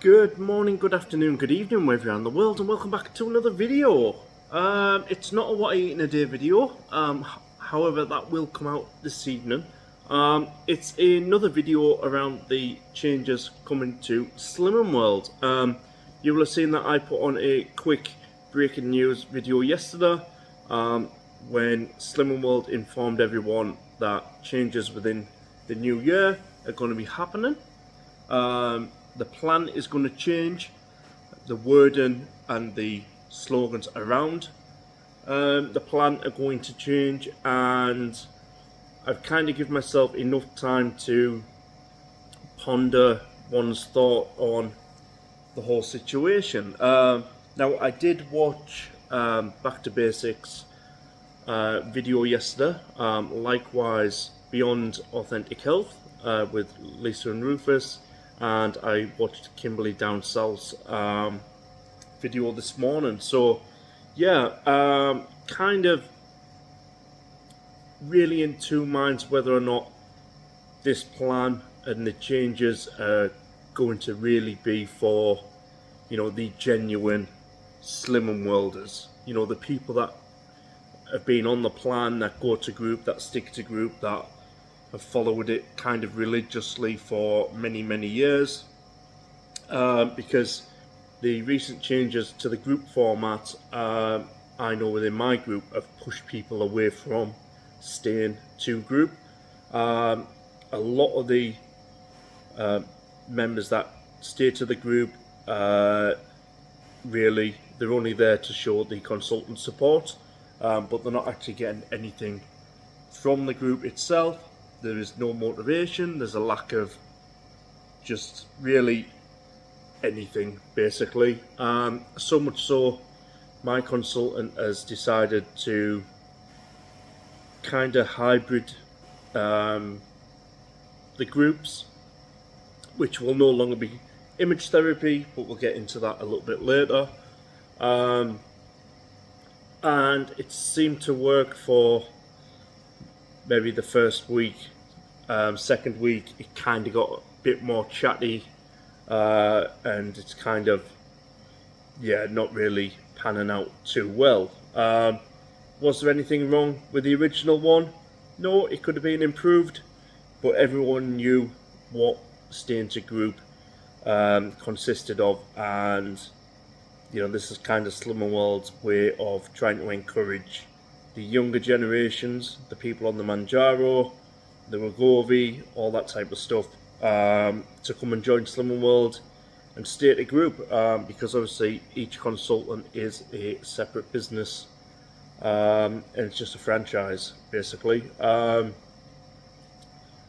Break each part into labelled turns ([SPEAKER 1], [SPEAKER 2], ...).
[SPEAKER 1] Good morning, good afternoon, good evening, wherever you're in the world, and welcome back to another video. It's not a what I eat in a day video, however, that will come out this evening. It's another video around the changes coming to Slimming World. You will have seen that I put on a quick breaking news video yesterday, when Slimming World informed everyone that changes within the new year are going to be happening. The plan is going to change, the wording and the slogans around the plan are going to change, and I've kind of given myself enough time to ponder one's thought on the whole situation. Now, I did watch Back to Basics video yesterday, likewise Beyond Authentic Health with Lisa and Rufus, and I watched Kimberly Down South's video this morning. So yeah, kind of really in two minds whether or not this plan and the changes are going to really be for, the genuine Slimming Worlders, the people that have been on the plan, that go to group, that stick to group, that have followed it kind of religiously for many years, because the recent changes to the group format, I know within my group, have pushed people away from staying to group. A lot of the members that stay to the group, really, they're only there to show the consultant support, but they're not actually getting anything from the group itself. There is no motivation, there's a lack of just really anything, basically. So much so, my consultant has decided to kind of hybrid the groups, which will no longer be image therapy, but we'll get into that a little bit later. And it seemed to work for maybe the first week. Second week, it kind of got a bit more chatty, and it's kind of, not really panning out too well. Was there anything wrong with the original one? No, it could have been improved, but everyone knew what staying to group consisted of, and this is kind of Slimming World's way of trying to encourage the younger generations, the people on the Manjaro, the Wegovy, all that type of stuff, to come and join Slimming World and stay at a group, because obviously each consultant is a separate business, and it's just a franchise, basically. And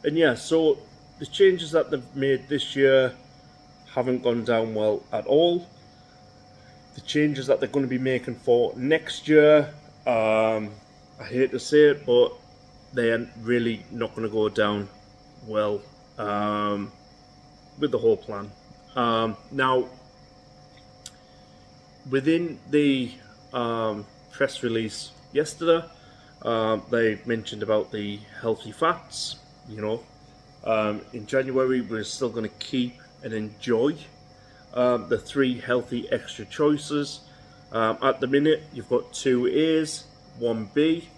[SPEAKER 1] yeah, so the changes that they've made this year haven't gone down well at all. The changes that they're going to be making for next year, I hate to say it, but they are really not going to go down well with the whole plan. Now, within the press release yesterday, they mentioned about the healthy fats. In January, we're still going to keep and enjoy the 3 healthy extra choices. At the minute, you've got 2 A's, 1 B,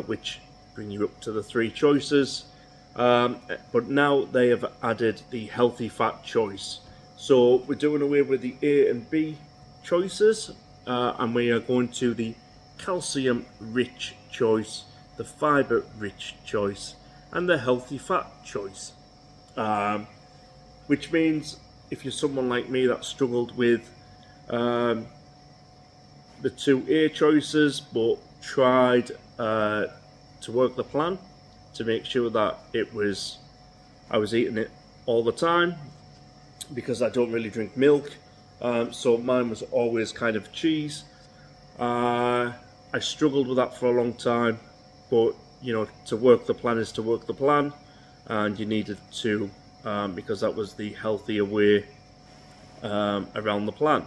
[SPEAKER 1] which bring you up to the 3 choices. But now they have added the healthy fat choice. So we're doing away with the A and B choices, and we are going to the calcium rich choice, the fiber rich choice, and the healthy fat choice. Which means if you're someone like me that struggled with the 2 A choices, but tried to work the plan to make sure that I was eating it all the time, because I don't really drink milk, so mine was always kind of cheese. I struggled with that for a long time, but to work the plan is to work the plan, and you needed to, because that was the healthier way around the plan.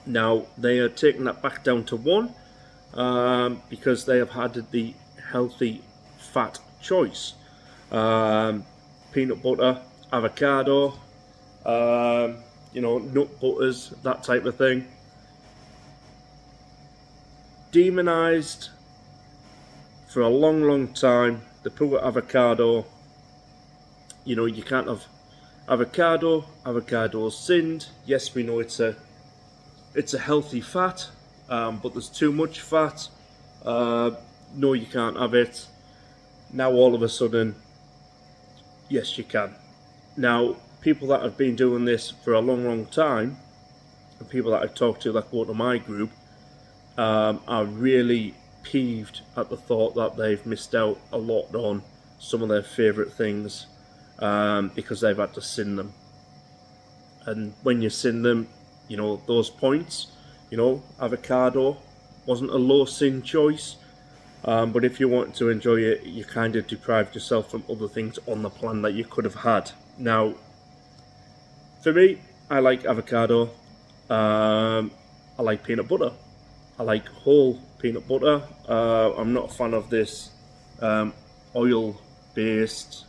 [SPEAKER 1] Now they are taking that back down to 1, because they have added the healthy fat choice. Peanut butter, avocado, Nut butters, that type of thing. Demonized for a long, long time. The poor avocado. You can't have avocado. Avocado's sinned. Yes, we know it's a healthy fat, but there's too much fat. No, you can't have it. Now all of a sudden, yes, you can. Now, people that have been doing this for a long, long time, and people that I've talked to that go to my group, are really peeved at the thought that they've missed out a lot on some of their favourite things, because they've had to sin them. And when you sin them, those points, avocado wasn't a low sin choice, but if you want to enjoy it, you kind of deprived yourself from other things on the plan that you could have had. Now, for me, I like avocado. I like peanut butter. I like whole peanut butter. I'm not a fan of this oil-based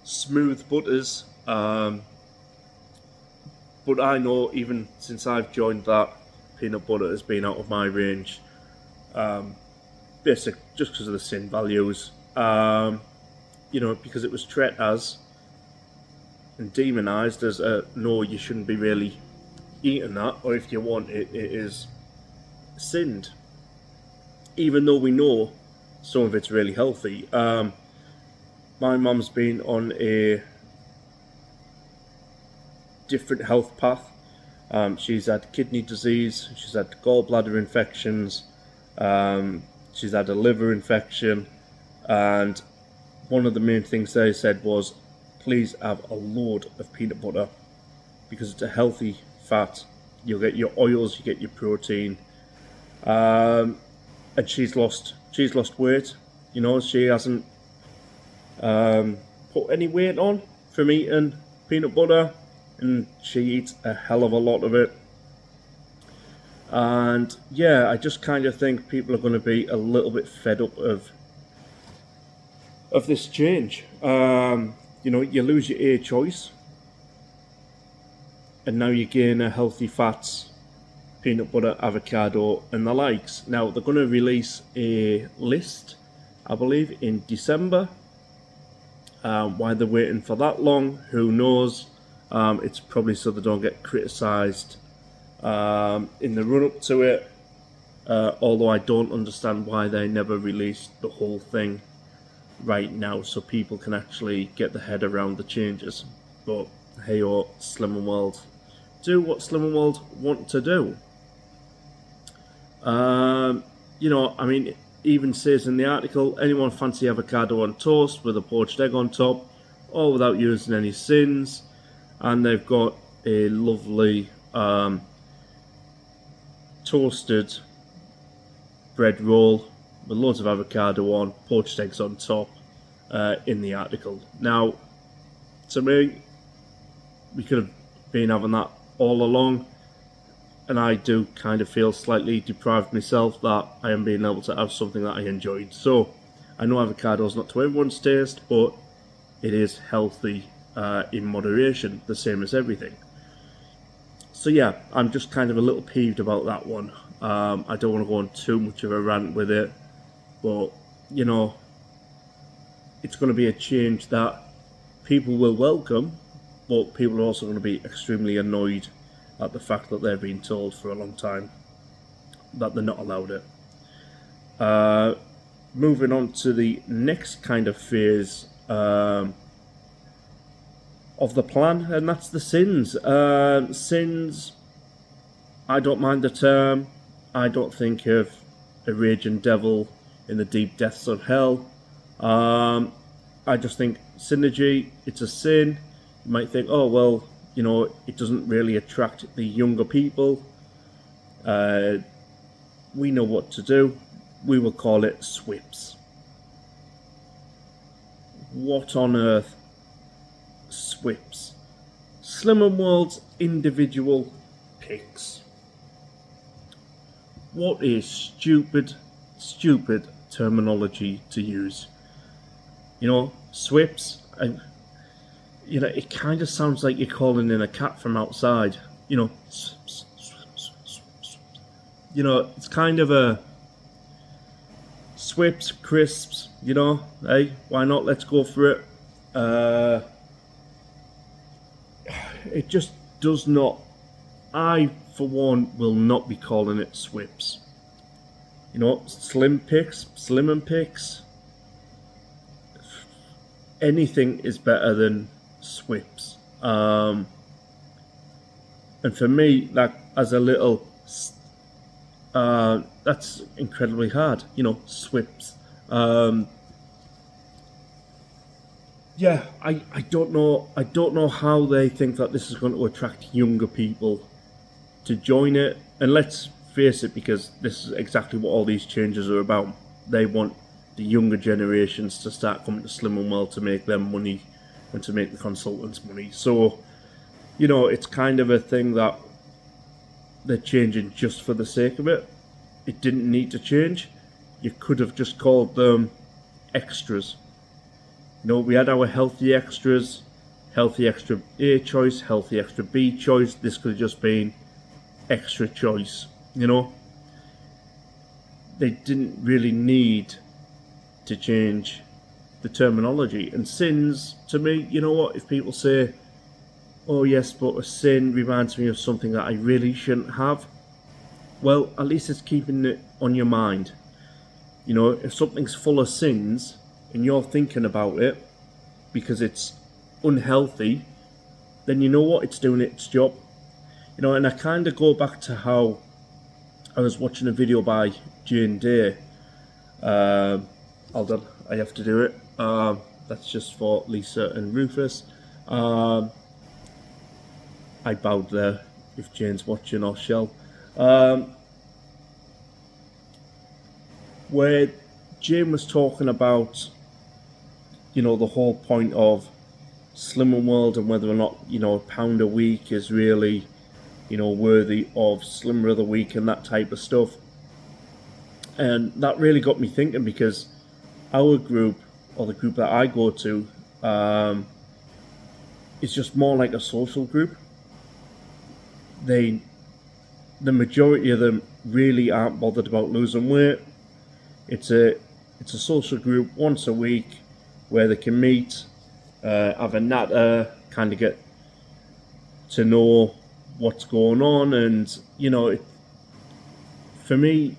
[SPEAKER 1] smooth butters. But I know even since I've joined that, peanut butter has been out of my range. Just because of the sin values. Because it was treated as and demonized as no, you shouldn't be really eating that, or if you want it, it is sinned. Even though we know some of it's really healthy. My mum's been on a different health path. She's had kidney disease, she's had gallbladder infections, she's had a liver infection, and one of the main things they said was, please have a load of peanut butter because it's a healthy fat. You'll get your oils, you get your protein, and she's lost weight. She hasn't put any weight on from eating peanut butter, and she eats a hell of a lot of it. And yeah, I just kind of think people are going to be a little bit fed up of this change. You lose your A choice, and now you gain a healthy fats, peanut butter, avocado, and the likes. Now they're going to release a list, I believe, in December. Why they're waiting for that long, who knows? It's probably so they don't get criticised in the run up to it. Although I don't understand why they never released the whole thing right now, so people can actually get their head around the changes. But hey, Slim and World, do what Slim and World want to do. It even says in the article, anyone fancy avocado on toast with a poached egg on top, or without using any sins. And they've got a lovely toasted bread roll with loads of avocado on, poached eggs on top, in the article. Now, to me, we could have been having that all along, and I do kind of feel slightly deprived myself that I am being able to have something that I enjoyed. So, I know avocado's not to everyone's taste, but it is healthy in moderation, the same as everything. So yeah, I'm just kind of a little peeved about that one. I don't want to go on too much of a rant with it, but it's going to be a change that people will welcome, but people are also going to be extremely annoyed at the fact that they've been told for a long time that they're not allowed it. Moving on to the next kind of phase of the plan, and that's the sins. Sins, I don't mind the term. I don't think of a raging devil in the deep depths of hell. I just think synergy, it's a sin. You might think, oh, well, it doesn't really attract the younger people. We know what to do. We will call it SWIPs. What on earth? SWIPs. Slim and World's individual picks. What a stupid terminology to use. SWIPs. it kind of sounds like you're calling in a cat from outside. It's kind of a swips, crisps, hey, why not? Let's go for it. It just does not. I, for one, will not be calling it swips. Slim and picks. Anything is better than swips. And for me, that as a little, that's incredibly hard. Swips. Yeah, I don't know. I don't know how they think that this is going to attract younger people to join it. And let's face it, because this is exactly what all these changes are about. They want the younger generations to start coming to Slim and Well to make them money and to make the consultants money. So, it's kind of a thing that they're changing just for the sake of it. It didn't need to change. You could have just called them extras. We had our healthy extras, healthy extra A choice, healthy extra B choice. This could have just been extra choice. They didn't really need to change the terminology. And sins, to me, if people say, oh yes, but a sin reminds me of something that I really shouldn't have, well, at least it's keeping it on your mind. If something's full of sins and you're thinking about it because it's unhealthy, then it's doing its job. And I kind of go back to how I was watching a video by Jane Day. Hold on, I have to do it. That's just for Lisa and Rufus. I bowed there if Jane's watching or Shell. Where Jane was talking about, the whole point of Slim and World and whether or not, a pound a week is really, worthy of Slimmer of the Week and that type of stuff. And that really got me thinking, because our group, or the group that I go to, is just more like a social group. The majority of them really aren't bothered about losing weight. It's a social group once a week where they can meet, have a natter, kind of get to know what's going on. And for me,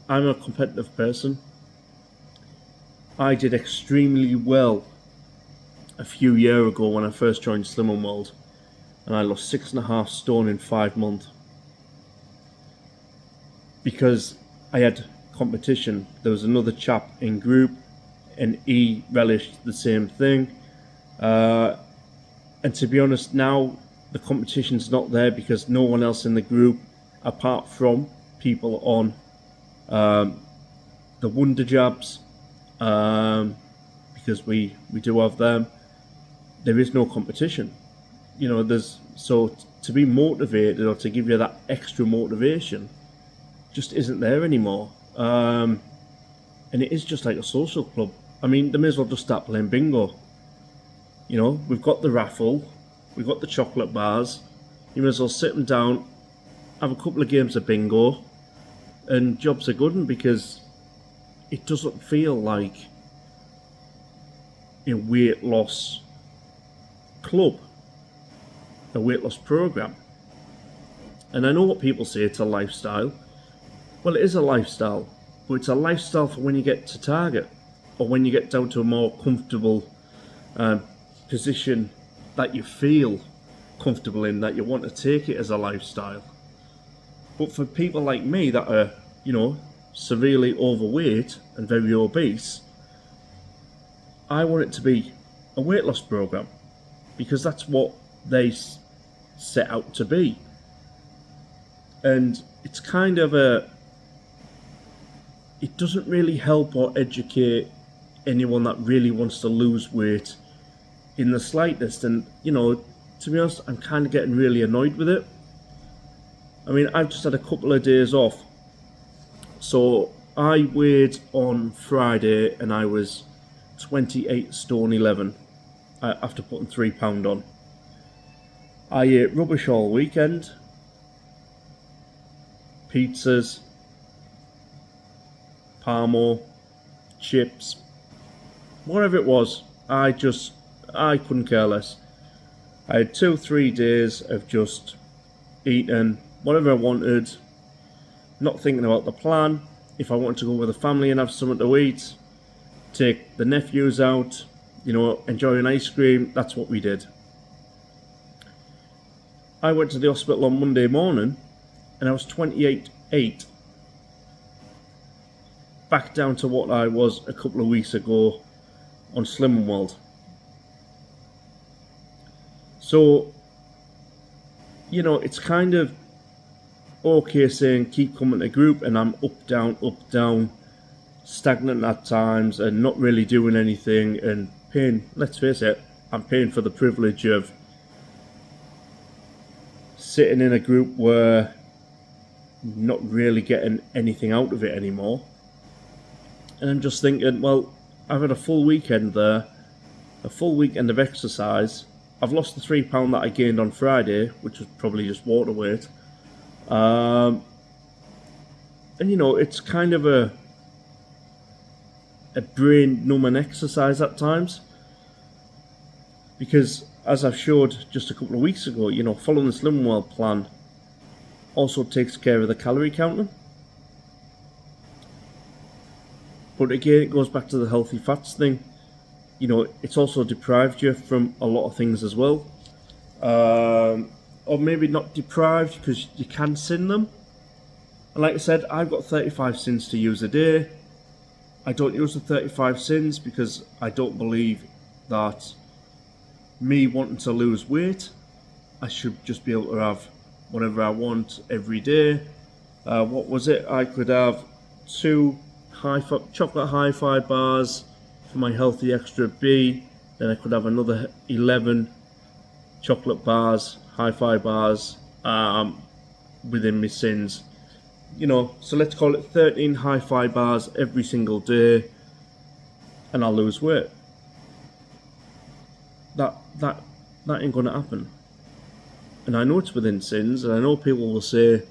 [SPEAKER 1] I'm a competitive person. I did extremely well a few years ago when I first joined Slim and World, and I lost 6.5 stone in 5 months because I had competition. There was another chap in group and he relished the same thing, and to be honest, now the competition's not there because no one else in the group, apart from people on the Wonder Jabs, because we do have them, there is no competition. So to be motivated or to give you that extra motivation just isn't there anymore. And it is just like a social club. I mean, they may as well just start playing bingo. We've got the raffle, we've got the chocolate bars. You may as well sit them down, have a couple of games of bingo, and jobs are good, because it doesn't feel like a weight loss club, a weight loss program. And I know what people say, it's a lifestyle. Well, it is a lifestyle, but it's a lifestyle for when you get to target, or when you get down to a more comfortable position that you feel comfortable in, that you want to take it as a lifestyle. But for people like me that are, severely overweight and very obese, I want it to be a weight loss program, because that's what they set out to be. And it's kind of it doesn't really help or educate anyone that really wants to lose weight in the slightest. And, to be honest, I'm kind of getting really annoyed with it. I mean, I've just had a couple of days off. So I weighed on Friday and I was 28 stone 11. after putting £3 on. I ate rubbish all weekend. Pizzas, Parmo, chips, whatever it was. I couldn't care less. I had 2-3 days of just eating whatever I wanted, not thinking about the plan. If I wanted to go with the family and have something to eat, take the nephews out, enjoy an ice cream, that's what we did. I went to the hospital on Monday morning and I was 28.8. Back down to what I was a couple of weeks ago on Slim World. So, it's kind of okay saying keep coming to group and I'm up, down, stagnant at times and not really doing anything and paying, let's face it, I'm paying for the privilege of sitting in a group where I'm not really getting anything out of it anymore. And I'm just thinking, well, I've had a full weekend there, a full weekend of exercise. I've lost the £3 that I gained on Friday, which was probably just water weight. And it's kind of a brain numbing exercise at times. Because as I've showed just a couple of weeks ago, following the Slim World plan also takes care of the calorie counting. But again, it goes back to the healthy fats thing. It's also deprived you from a lot of things as well. Or maybe not deprived because you can sin them. And like I said, I've got 35 sins to use a day. I don't use the 35 sins because I don't believe that me wanting to lose weight, I should just be able to have whatever I want every day. What was it? I could have 2 chocolate hi-fi bars for my healthy extra B, then I could have another 11 chocolate bars, hi-fi bars within my sins. So let's call it 13 hi-fi bars every single day and I'll lose weight. That ain't gonna happen. And I know it's within sins, and I know people will say,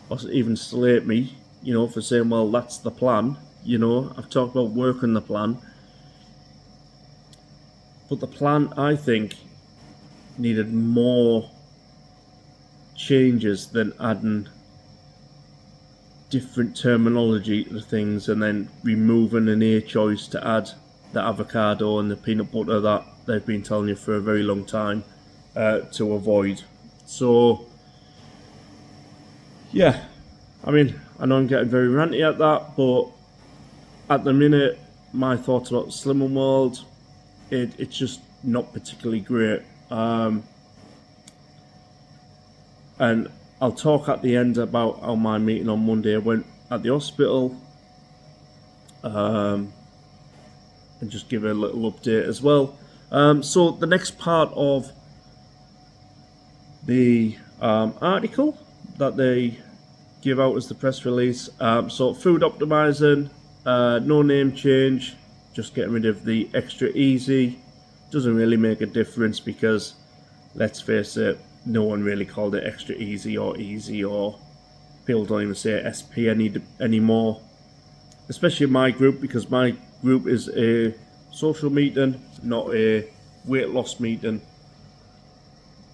[SPEAKER 1] or even slate me, for saying, well, that's the plan. I've talked about working the plan. But the plan, I think, needed more changes than adding different terminology to things and then removing an A choice to add the avocado and the peanut butter that they've been telling you for a very long time to avoid. So, yeah, I know I'm getting very ranty at that, but at the minute, my thoughts about Slim World, it's just not particularly great. And I'll talk at the end about how my meeting on Monday went at the hospital, and just give a little update as well. So the next part of the article that they give out as the press release, so food optimizing, no name change, just getting rid of the extra easy. Doesn't really make a difference because, let's face it, no one really called it extra easy, or people don't even say SP anymore. Especially my group, because my group is a social meeting, not a weight loss meeting.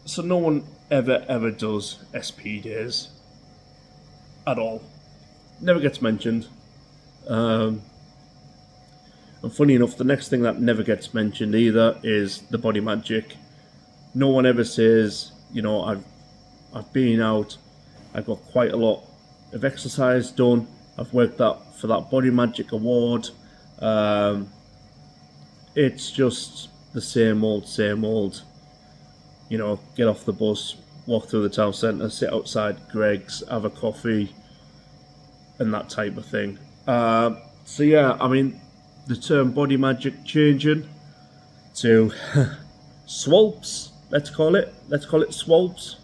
[SPEAKER 1] So no one ever does SP days at all. Never gets mentioned. And funny enough, the next thing that never gets mentioned either is the body magic. No one ever says, I've been out, I've got quite a lot of exercise done, I've worked for that body magic award. It's just the same old. Get off the bus, walk through the town centre, sit outside Greg's, have a coffee, and that type of thing. So yeah, the term body magic changing to swalps. Let's call it swalps.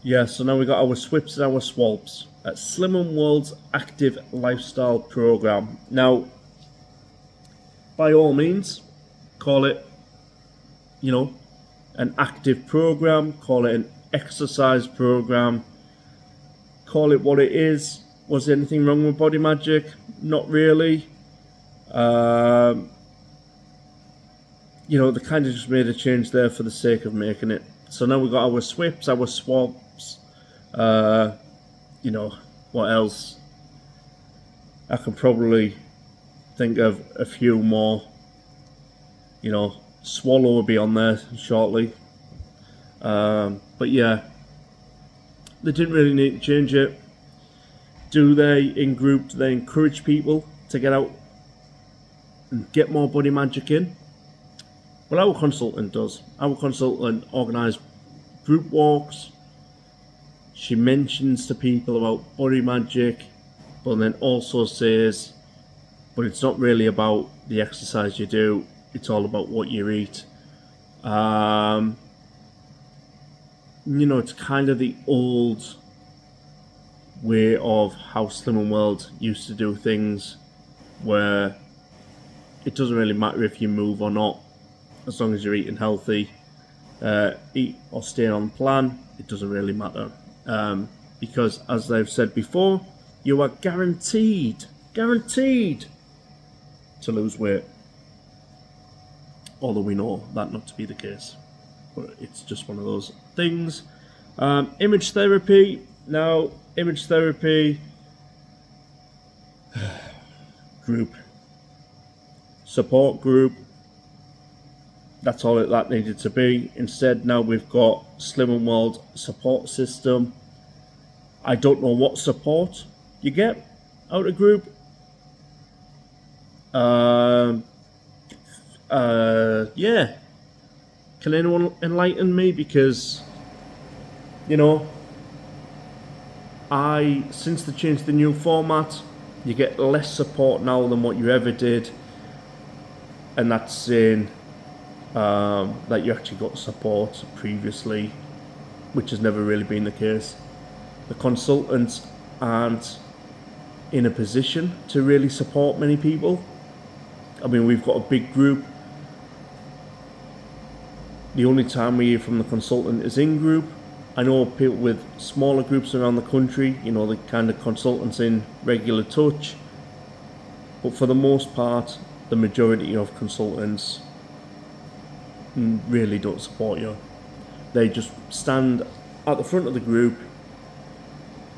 [SPEAKER 1] Yeah, so now we got our swips and our swalps at Slim World's Active Lifestyle Program. Now, by all means, call it, an active program, call it an exercise program, call it what it is. Was there anything wrong with Body Magic? Not really. They kind of just made a change there for the sake of making it. So now we've got our swips, our swabs, what else? I can probably think of a few more. Swallow will be on there shortly. But yeah, they didn't really need to change it. Do they, in group, do they encourage people to get out and get more Body Magic in? Well, our consultant does. Our consultant organised group walks. She mentions to people about Body Magic, but then also says, but it's not really about the exercise you do, it's all about what you eat. It's kind of the old way of how Slim and World used to do things, where it doesn't really matter if you move or not, as long as you're eating healthy, eat or stay on plan, it doesn't really matter. Because as I've said before, you are guaranteed to lose weight. Although we know that not to be the case, but it's just one of those things. Image therapy. Now, image therapy group, support group. That's all that needed to be. Instead, now we've got Slim and World support system. I don't know what support you get out of group. Yeah. Can anyone enlighten me? Because, since they changed the new format, you get less support now than what you ever did. And that's saying that you actually got support previously, which has never really been the case. The consultants aren't in a position to really support many people. I mean, we've got a big group. The only time we hear from the consultant is in group. I know people with smaller groups around the country, the kind of consultants in regular touch. But for the most part, the majority of consultants really don't support you. They just stand at the front of the group.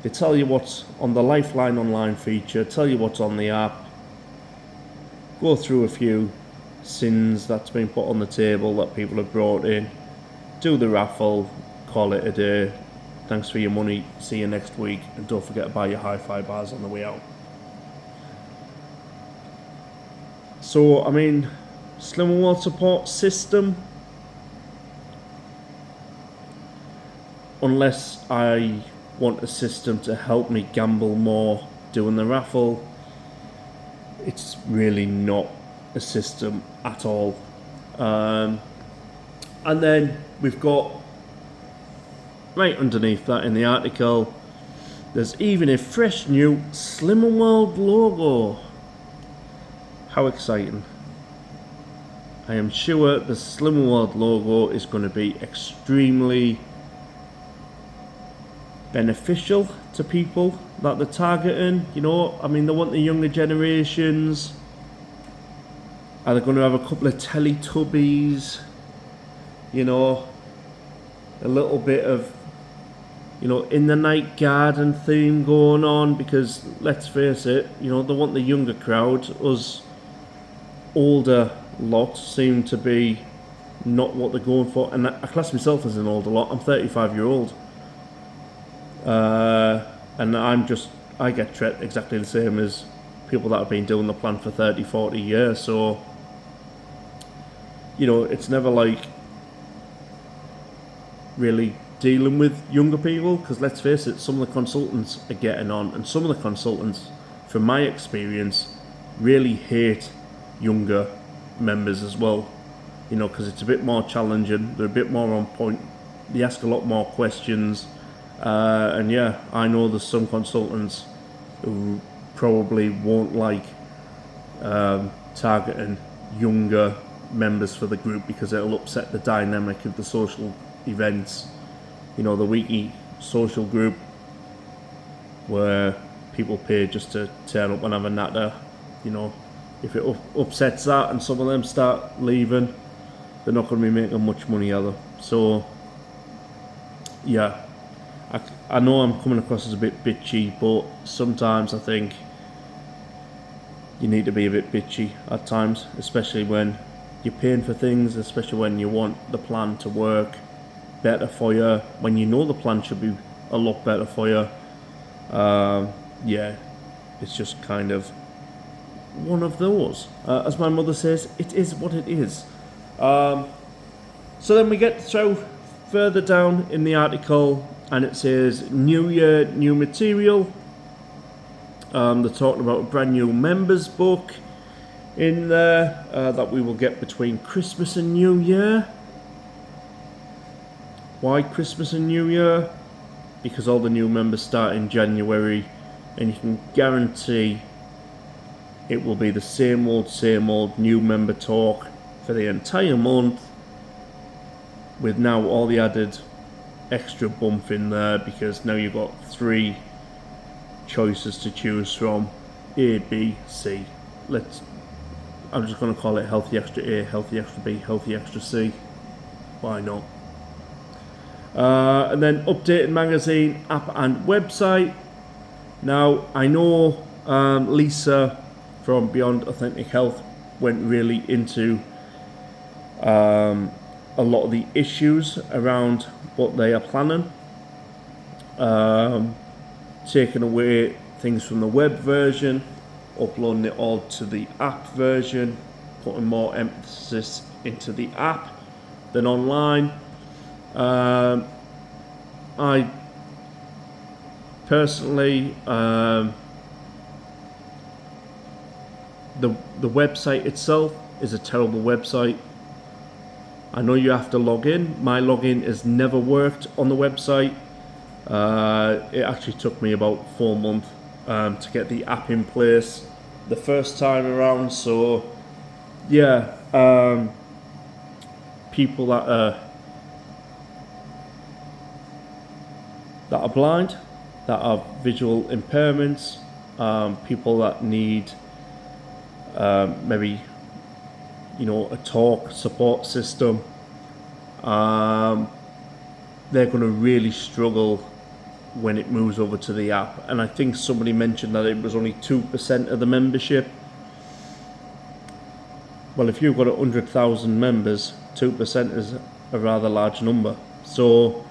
[SPEAKER 1] They tell you what's on the Lifeline Online feature, tell you what's on the app, go through a few sins that's been put on the table that people have brought in, do the raffle, call it a day. Thanks for your money, see you next week, and don't forget to buy your hi-fi bars on the way out. So, I mean, Slim and World support system, unless I want a system to help me gamble more doing the raffle, it's really not a system at all. And then we've got, right underneath that in the article, there's even a fresh new Slim and World logo. How exciting. I am sure the Slim and World logo is going to be extremely beneficial to people that they're targeting. I mean, they want the younger generations. Are they going to have a couple of Teletubbies? A little bit of, in the night garden theme going on, because let's face it, they want the younger crowd. Us older lot seem to be not what they're going for, and I class myself as an older lot. I'm 35-year-old. And I get treated exactly the same as people that have been doing the plan for 30, 40 years. So, it's never like really dealing with younger people, because let's face it, some of the consultants are getting on, and some of the consultants, from my experience, really hate younger members as well. Because it's a bit more challenging, they're a bit more on point, they ask a lot more questions. And yeah, I know there's some consultants who probably won't like targeting younger members for the group, because it'll upset the dynamic of the social events. You know, the weekly social group where people pay just to turn up and have a natter. You know, if it upsets that and some of them start leaving, they're not going to be making much money either. So yeah, I know I'm coming across as a bit bitchy, but sometimes I think you need to be a bit bitchy at times, especially when you're paying for things, especially when you want the plan to work better for you, when you know the plan should be a lot better for you. Yeah, it's just kind of one of those. As my mother says, it is what it is. So then we get through further down in the article, and it says new year, new material. They're talking about a brand new members book in there that we will get between Christmas and New Year. Why Christmas and New Year? Because all the new members start in January, and you can guarantee it will be the same old new member talk for the entire month, with now all the added extra bump in there, because now you've got 3 choices to choose from: A, B, C. I'm just going to call it healthy extra A, healthy extra B, healthy extra C. Why not? And then updated magazine, app and website. Now I know Lisa from Beyond Authentic Health went really into a lot of the issues around what they are planning, taking away things from the web version, uploading it all to the app version, putting more emphasis into the app than online. I personally, the website itself is a terrible website. I know you have to log in. My login has never worked on the website. It actually took me about 4 months to get the app in place the first time around. So yeah, people that are blind, that have visual impairments, people that need maybe, you know, a talk support system, they're going to really struggle when it moves over to the app. And I think somebody mentioned that it was only 2% of the membership. Well, if you've got 100,000 members, 2% is a rather large number. So,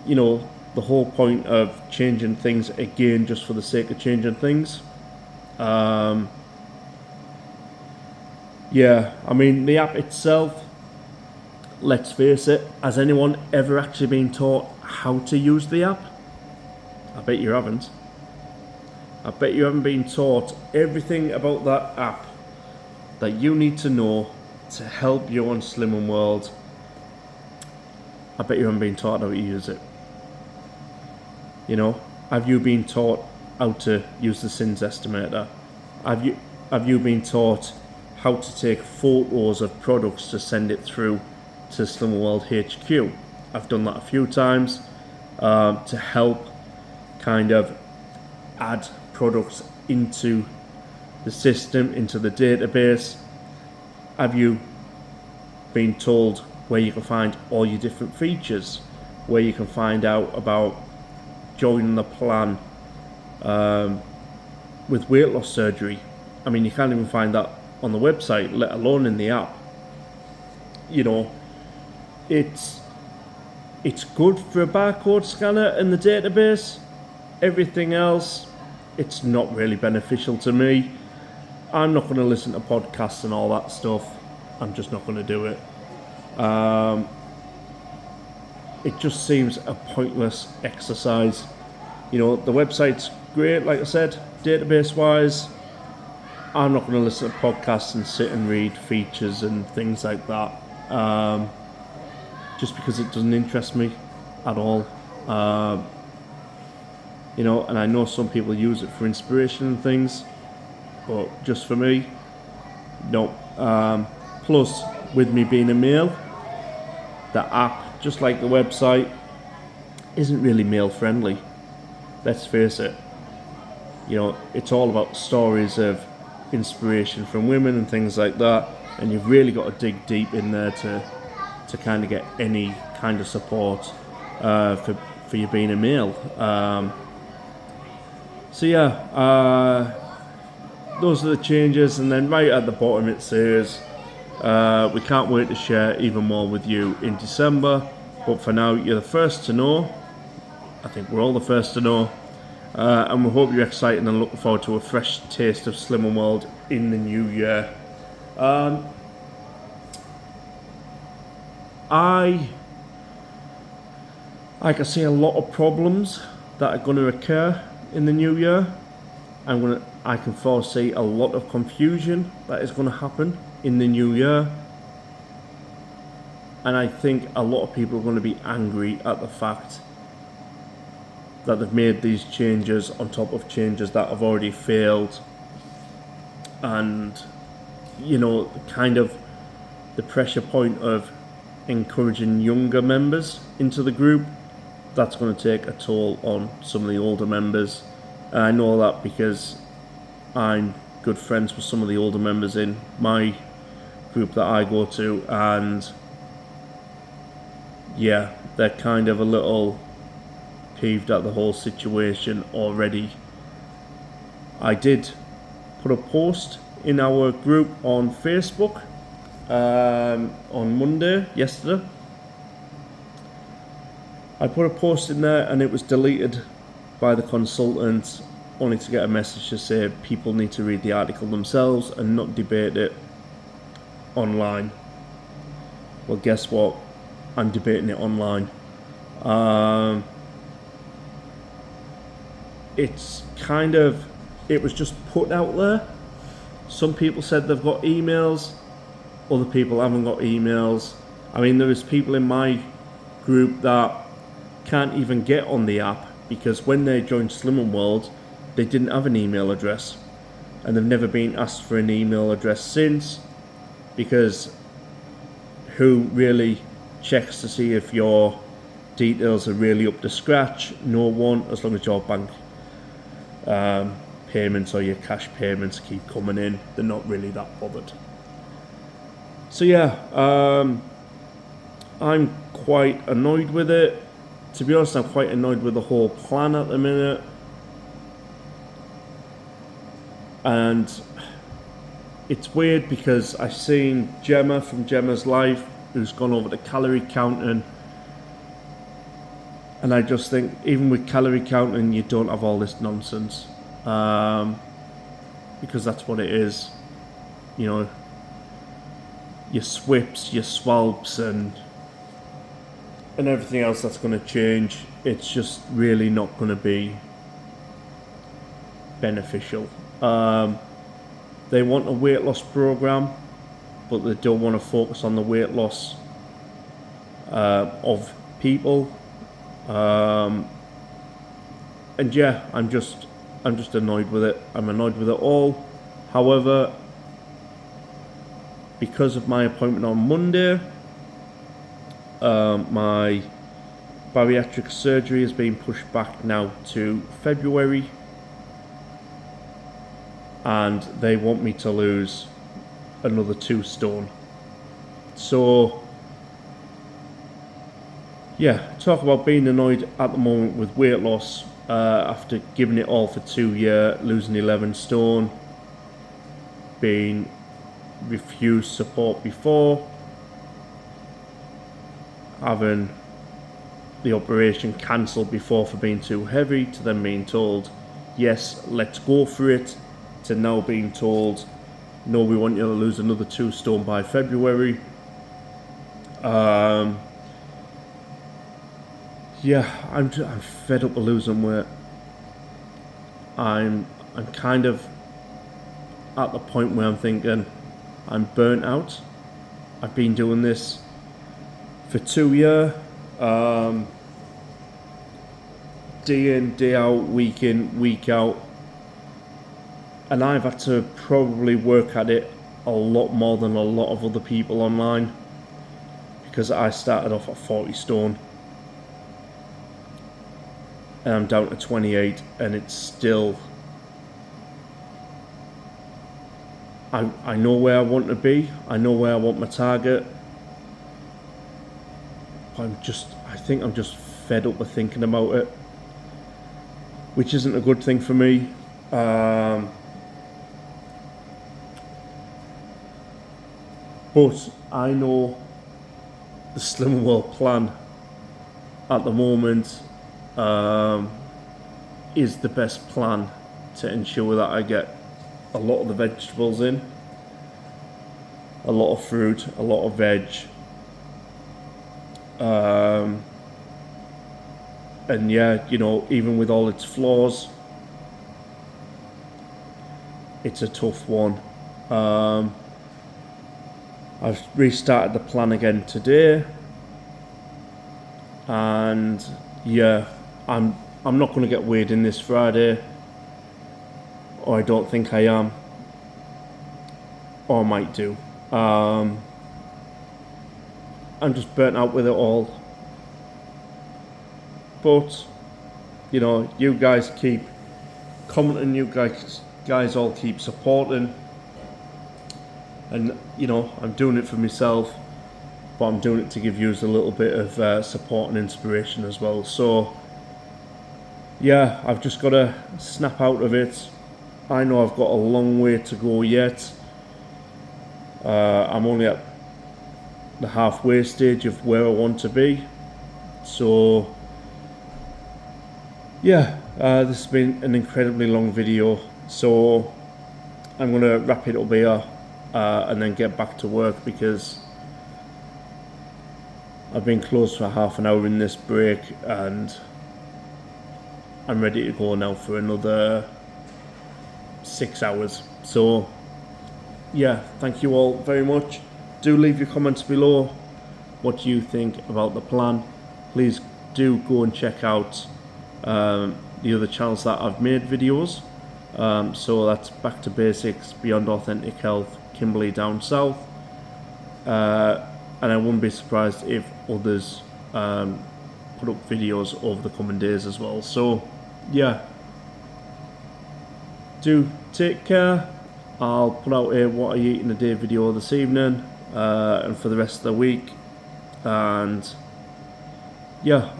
[SPEAKER 1] you know, the whole point of changing things again just for the sake of changing things, yeah, I mean, the app itself, let's face it, has anyone ever actually been taught how to use the app? I bet you haven't. I bet you haven't been taught everything about that app that you need to know to help your own slimming world. I bet you haven't been taught how to use it. You know, have you been taught how to use the SINS estimator? Have you been taught how to take photos of products to send it through to Slimming World HQ? I've done that a few times to help kind of add products into the system, into the database. Have you been told where you can find all your different features, where you can find out about joining the plan with weight loss surgery? I mean, you can't even find that on the website, let alone in the app. You know, it's good for a barcode scanner in the database. Everything else, it's not really beneficial to me. I'm not going to listen to podcasts and all that stuff. I'm just not going to do it. It just seems a pointless exercise. You know, the website's great, like I said, database wise. I'm not going to listen to podcasts and sit and read features and things like that, just because it doesn't interest me at all. You know, and I know some people use it for inspiration and things, but just for me, no, Plus, with me being a male, the app, just like the website, isn't really male friendly. Let's face it. You know, it's all about stories of inspiration from women and things like that, and you've really got to dig deep in there to kind of get any kind of support for you being a male. So yeah, those are the changes, and then right at the bottom it says we can't wait to share even more with you in December, but for now you're the first to know. I think we're all the first to know. And we hope you're excited and looking forward to a fresh taste of Slimming World in the new year. I can see a lot of problems that are going to occur in the new year. I can foresee a lot of confusion that is going to happen in the new year. And I think a lot of people are going to be angry at the fact that they've made these changes on top of changes that have already failed. And, you know, kind of the pressure point of encouraging younger members into the group, that's going to take a toll on some of the older members. And I know that because I'm good friends with some of the older members in my group that I go to, and yeah, they're kind of a little peeved at the whole situation already. I did put a post in our group on Facebook on Monday, yesterday. I put a post in there and it was deleted by the consultant, only to get a message to say people need to read the article themselves and not debate it online. Well, guess what? I'm debating it online. It's kind of, it was just put out there. Some people said they've got emails, other people haven't got emails. I mean, there is people in my group that can't even get on the app because when they joined Slimming World, they didn't have an email address, and they've never been asked for an email address since, because who really checks to see if your details are really up to scratch? No one, as long as your bank payments or your cash payments keep coming in, they're not really that bothered. So yeah, I'm quite annoyed with it. To be honest, I'm quite annoyed with the whole plan at the minute. And it's weird because I've seen Gemma from Gemma's Life, who's gone over to calorie counting, and I just think even with calorie counting you don't have all this nonsense, because that's what it is. You know, your swips, your swalps, and everything else that's going to change. It's just really not going to be beneficial. They want a weight loss program, but they don't want to focus on the weight loss of people. And yeah, I'm just annoyed with it. I'm annoyed with it all. However, because of my appointment on Monday, my bariatric surgery has been pushed back now to February, and they want me to lose another 2 stone. So yeah, talk about being annoyed at the moment with weight loss, after giving it all for 2 years, losing 11 stone, being refused support before, having the operation cancelled before for being too heavy, to then being told yes, let's go for it, to now being told no, we want you to lose another 2 stone by February. Yeah, I'm fed up with losing weight. I'm kind of at the point where I'm thinking I'm burnt out. I've been doing this for 2 years, day in, day out, week in, week out, and I've had to probably work at it a lot more than a lot of other people online, because I started off at 40 stone and I'm down to 28, and it's still, I know where I want to be, I know where I want my target. I think I'm just fed up with thinking about it, which isn't a good thing for me. But I know the Slim World plan at the moment is the best plan to ensure that I get a lot of the vegetables in, a lot of fruit, a lot of veg, and yeah, you know, even with all its flaws, it's a tough one. I've restarted the plan again today, and yeah, I'm not going to get weighed in this Friday, or I don't think I am, or I might do. I'm just burnt out with it all. But you know, you guys keep commenting, you guys all keep supporting, and you know, I'm doing it for myself, but I'm doing it to give you a little bit of support and inspiration as well. So yeah, I've just got to snap out of it. I know I've got a long way to go yet. I'm only at the halfway stage of where I want to be. So yeah, this has been an incredibly long video, so I'm going to wrap it up here and then get back to work, because I've been closed for half an hour in this break and I'm ready to go now for another 6 hours. So yeah, thank you all very much. Do leave your comments below what you think about the plan. Please do go and check out the other channels that I've made videos. So that's Back to Basics, Beyond Authentic Health, Kimberley Down South, and I wouldn't be surprised if others put up videos over the coming days as well. So yeah, do take care. I'll put out a what I eat in a day video this evening and for the rest of the week, and yeah,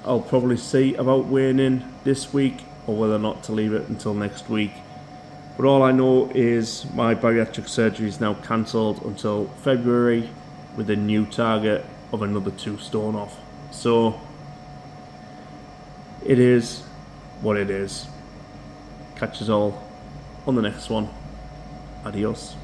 [SPEAKER 1] I'll probably see about weighing in this week or whether or not to leave it until next week. But all I know is my bariatric surgery is now cancelled until February, with a new target of another 2 stone off. So it is what it is. Catch us all on the next one. Adios.